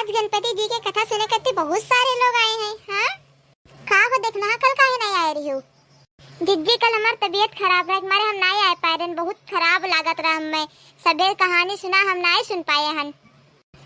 आज गणपति जी के कथा सुने करते बहुत सारे लोग आए हैं। हाँ का हो देखना कल काहे नहीं आ रही हो? जिज्जी कल हमार तबीयत खराब है, हमारे हम नहीं आ पाए रहे, बहुत खराब लागत रहा हमें। सबे कहानी सुना हम नहीं सुन पाए हन।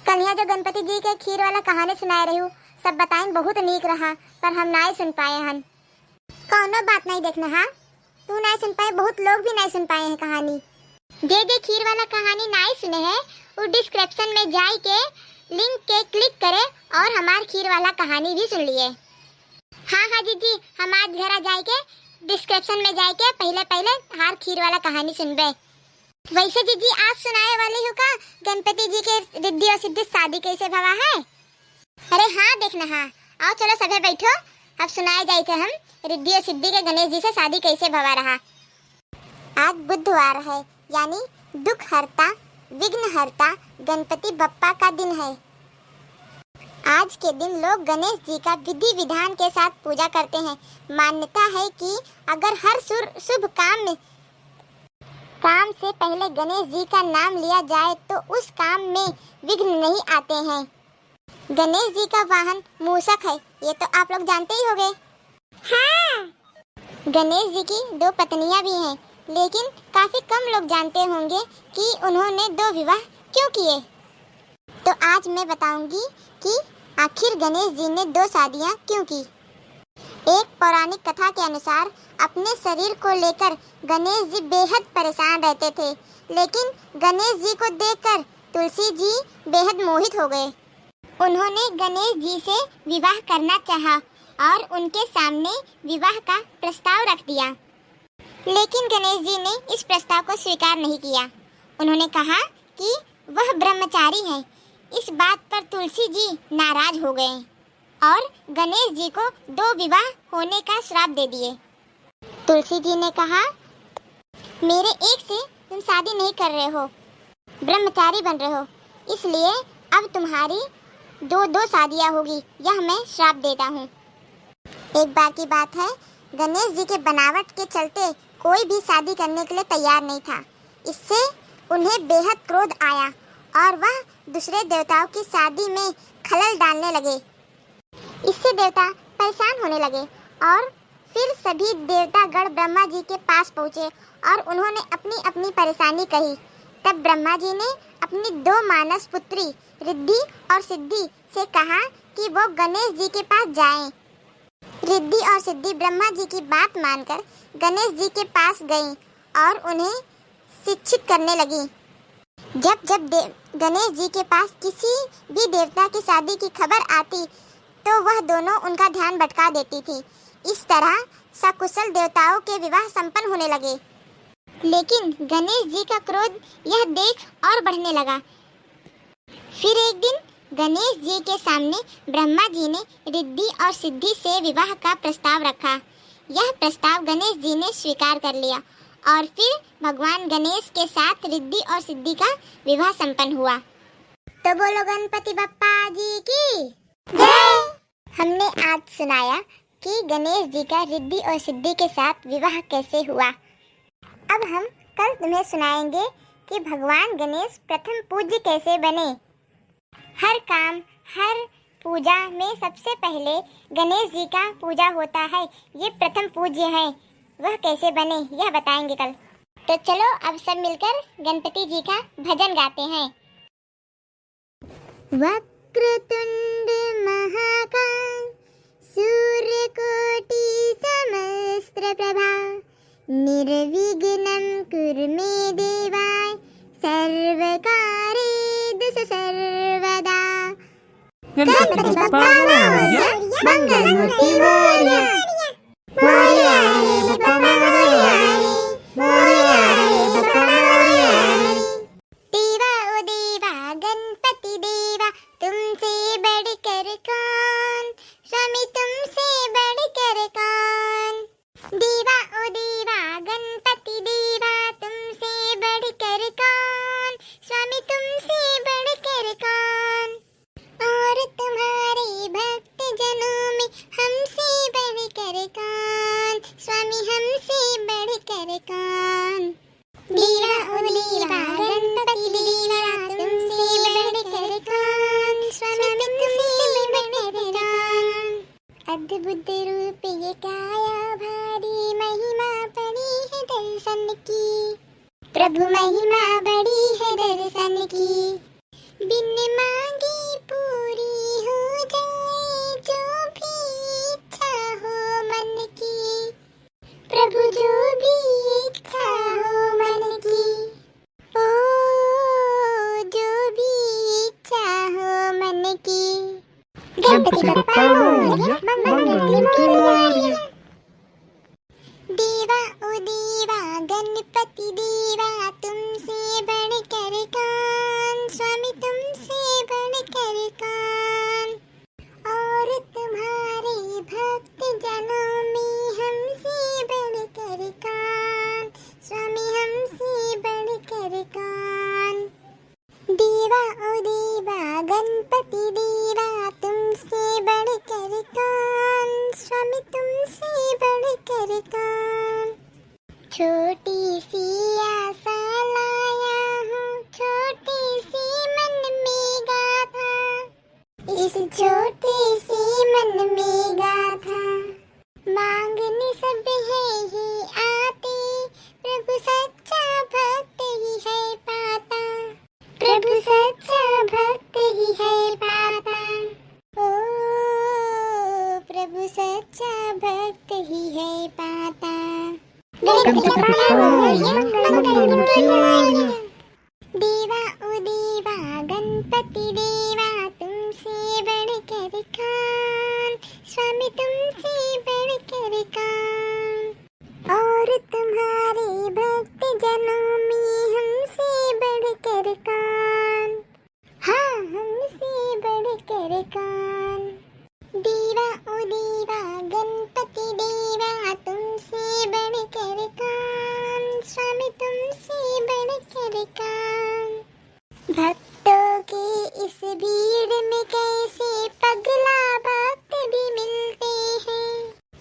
कल यहाँ जो गणपति जी के खीर वाला कहानी सुना रही हूँ सब बताएं बहुत नीक रहा, पर हम नहीं सुन पाए हन। कौनो बात नहीं देखना। हाँ तू नहीं सुन पाए, बहुत लोग भी नहीं सुन पाए हैं कहानी। जे खीर वाला कहानी नहीं सुने हैं वो डिस्क्रिप्शन में जाई के लिंक के क्लिक करे और हमार खीर वाला कहानी भी सुन लिए। हाँ जीजी हम आज घर आ जाए के डिस्क्रिप्शन में जाए के पहले हार खीर वाला कहानी सुनबे। वैसे जीजी आज सुनाए वाली हूँ का गणपति जी के रिद्धि और सिद्धि शादी कैसे भवा है। अरे हाँ देखना। हाँ आओ चलो सभी बैठो, अब सुनाए जाए थे हम रिद्धि और सिद्धि के गणेश जी से शादी कैसे भवा रहा। आज बुधवार है यानी दुख हरता विघ्न हरता गणपति बप्पा का दिन है। आज के दिन लोग गणेश जी का विधि विधान के साथ पूजा करते हैं। मान्यता है कि अगर हर शुभ काम से पहले गणेश जी का नाम लिया जाए तो उस काम में विघ्न नहीं आते हैं। गणेश जी का वाहन मूषक है, ये तो आप लोग जानते ही होंगे। हाँ। गणेश जी की 2 पत्नियां भी हैं, लेकिन काफी कम लोग जानते होंगे कि उन्होंने 2 विवाह क्यों किए। तो आज मैं बताऊंगी कि आखिर गणेश जी ने 2 शादियां क्यों की। एक पौराणिक कथा के अनुसार अपने शरीर को लेकर गणेश जी बेहद परेशान रहते थे, लेकिन गणेश जी को देखकर तुलसी जी बेहद मोहित हो गए। उन्होंने गणेश जी से विवाह करना चाहा और उनके सामने विवाह का प्रस्ताव रख दिया, लेकिन गणेश जी ने इस प्रस्ताव को स्वीकार नहीं किया। उन्होंने कहा कि वह ब्रह्मचारी है। इस बात पर तुलसी जी नाराज हो गए और गणेश जी को 2 विवाह होने का श्राप दे दिए। तुलसी जी ने कहा मेरे एक से तुम शादी नहीं कर रहे हो, ब्रह्मचारी बन रहे हो, इसलिए अब तुम्हारी 2 शादियां होगी, यह मैं श्राप देता हूँ। एक बार की बात है, गणेश जी के बनावट के चलते कोई भी शादी करने के लिए तैयार नहीं था। इससे उन्हें बेहद क्रोध आया और वह दूसरे देवताओं की शादी में खलल डालने लगे। इससे देवता परेशान होने लगे और फिर सभी देवतागण ब्रह्मा जी के पास पहुँचे और उन्होंने अपनी अपनी परेशानी कही। तब ब्रह्मा जी ने अपनी 2 मानस पुत्री रिद्धि और सिद्धि से कहा कि वो गणेश जी के पास जाएं। रिद्धि और सिद्धि ब्रह्मा जी की बात मानकर गणेश जी के पास गईं और उन्हें शिक्षित करने लगी। जब गणेश जी के पास किसी भी देवता की शादी की खबर आती तो वह दोनों उनका ध्यान भटका देती थी। इस तरह सकुशल देवताओं के विवाह संपन्न होने लगे। लेकिन गणेश जी का क्रोध यह देख और बढ़ने लगा। फिर एक दिन गणेश जी के सामने ब्रह्मा जी ने रिद्धि और सिद्धि से विवाह का प्रस्ताव रखा। यह प्रस्ताव गणेश जी ने स्वीकार कर लिया और फिर भगवान गणेश के साथ रिद्धि और सिद्धि का विवाह संपन्न हुआ। तो बोलो गणपति बप्पा जी की जय। हमने आज सुनाया कि गणेश जी का रिद्धि और सिद्धि के साथ विवाह कैसे हुआ। अब हम कल तुम्हें सुनाएंगे कि भगवान गणेश प्रथम पूज्य कैसे बने। हर काम हर पूजा में सबसे पहले गणेश जी का पूजा होता है, ये प्रथम पूज्य है। वह कैसे बने यह बताएंगे कल। तो चलो अब सब मिलकर गणपति जी का भजन गाते हैं। वक्रतुंड महाकाय सूर्यकोटि समस्त्रप्रभा निर्विघ्नं कुरु मे देवाय सर्वकार्येषु सर्वदा। गणपति बप्पा मोरया, मंगलमूर्ति मोरया, मोरया रे बप्पा मोरया रे, मोरया रे बप्पा मोरया रे। देवा ओ देवा गणपति देवा तुमसे बढ़कर कौन, स्वामी तुमसे बढ़कर कौन। देवा ओ देवा गणपति देवा तुमसे बढ़कर कौन, स्वामी तुमसे बढ़कर कौन। और तुम्हारे भक्त जनों में हमसे बढ़कर अद्भुत रूप ये काया भारी, महिमा बड़ी है दर्शन की। प्रभु महिमा बड़ी है दर्शन की। बिन मांगे पूरी हो जाए जो भी इच्छा हो मन की। प्रभु जो भी इच्छा हो मन की। ओ जो भी इच्छा हो मन की। गणपति बप्पा मोरया, मंगल मोरया। देवा ओ देवा गणपति देवा, तुमसे बढ़कर कौन, स्वामी तुमसे बढ़कर कौन। और तुम्हारे भक्त जनों में हमसे बढ़कर कौन, स्वामी हमसे बढ़कर कौन। देवा ओ देवा गणपति देवा, तुमसे बढ़कर कौन, स्वामी तुमसे बढ़कर कौन। छोटी सी आशा लाया हूँ, छोटी सी मन में गाथा, इस छोटे से मन में गाथा। मांगने सब है ही आते, प्रभु सच्चा भक्त ही है पाता। प्रभु सच्चा भक्त ही है पाता। ओ प्रभु सच्चा भक्त ही है पाता। गणपति बप्पा मोरया, मंगल मोरया। देवा ओ देवा गणपति देवा, तुमसे बढ़कर कौन, स्वामी तुमसे बढ़कर कौन। और तुम्हारे भक्त जनों में हमसे बढ़कर कौन, हाँ हमसे बढ़कर कौन। देवा ओ देवा गणपति देवा, तुमसे बढ़कर कौन, स्वामी तुमसे बढ़कर कौन। भक्तों की इस भीड़ में कैसे पगला भक्त भी मिलते हैं,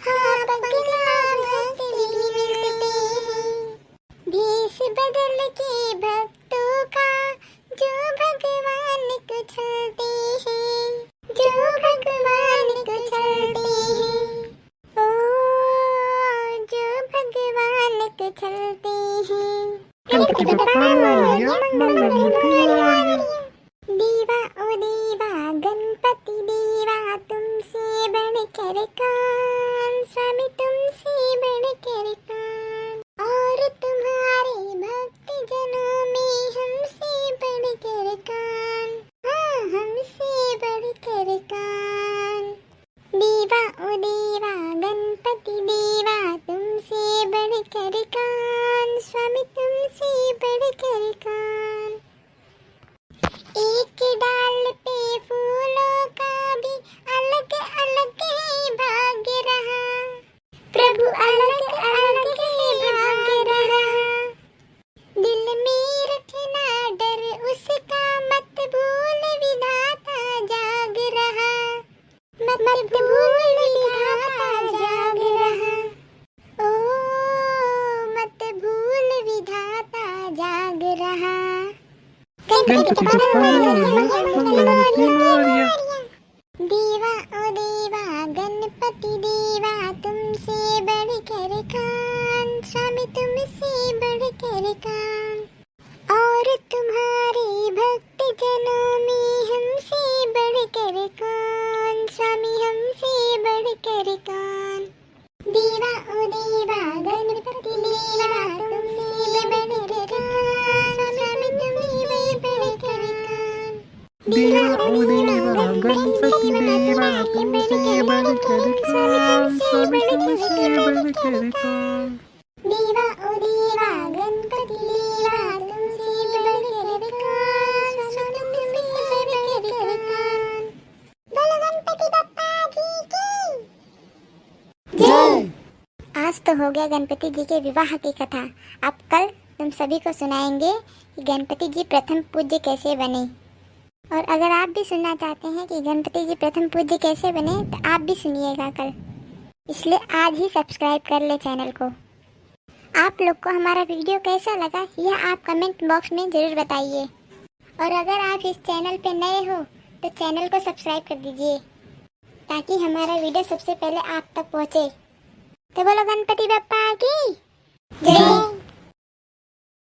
हाँ पगला भक्त भी मिलते हैं। भेष बदल के भक्तों का, जो भगवान को छलते हैं, जो भगवान को छलते हैं। ओ जो भगवान को छलते हैं। गणपति बप्पा मोरया, मंगल मोरया। देवा ओ देवा गणपति देवा, तुमसे बढ़कर कौन, स्वामी तुमसे बढ़कर कौन। और तुम्हारे भक्त जनों में हमसे बढ़कर कौन, हाँ हमसे बढ़कर कौन। देवा ओ देवा गणपति देवा, तुमसे बढ़कर कौन, स्वामी तुमसे बढ़कर कौन। एक डाल पे फूलों का भी अलग अलग ही भाग्य रहा, प्रभु अलग अलग ही भाग्य रहा। दिल में रखना डर उसका, मत भूल विधाता जाग रहा, मत भूल विधाता जाग रहा। ओ मत भूल विधाता जाग रहा। गणपति बप्पा मोरया, मंगल मोरया। देवा ओ देवा गणपति देवा, तुमसे बढ़कर कौन, स्वामी तुमसे बढ़कर कौन। और तुम्हारे भक्त जनों में हमसे बढ़कर कौन, स्वामी हमसे बढ़कर कौन। देवा ओ देवा गणपति देवा, तुमसे बढ़कर कौन, स्वामी तुमसे बढ़कर कौन। देवा ओ देवा गणपति देवा, तुमसे बढ़कर कौन, स्वामी तुमसे बढ़कर कौन। देवा ओ देवा गणपति देवा, तुमसे बढ़कर कौन, स्वामी तुमसे बढ़कर कौन। बोलो गणपति बप्पा जी की जय। आज तो हो गया गणपति जी के विवाह की कथा। अब कल तुम सभी को सुनाएंगे कि गणपति जी प्रथम पूज्य कैसे बने। और अगर आप भी सुनना चाहते हैं कि गणपति जी प्रथम पूज्य कैसे बने, तो आप भी सुनिएगा कल। इसलिए आज ही सब्सक्राइब कर ले चैनल को। आप लोग को हमारा वीडियो कैसा लगा यह आप कमेंट बॉक्स में ज़रूर बताइए। और अगर आप इस चैनल पे नए हो तो चैनल को सब्सक्राइब कर दीजिए ताकि हमारा वीडियो सबसे पहले आप तक पहुंचे। तो बोलो गणपति बप्पा की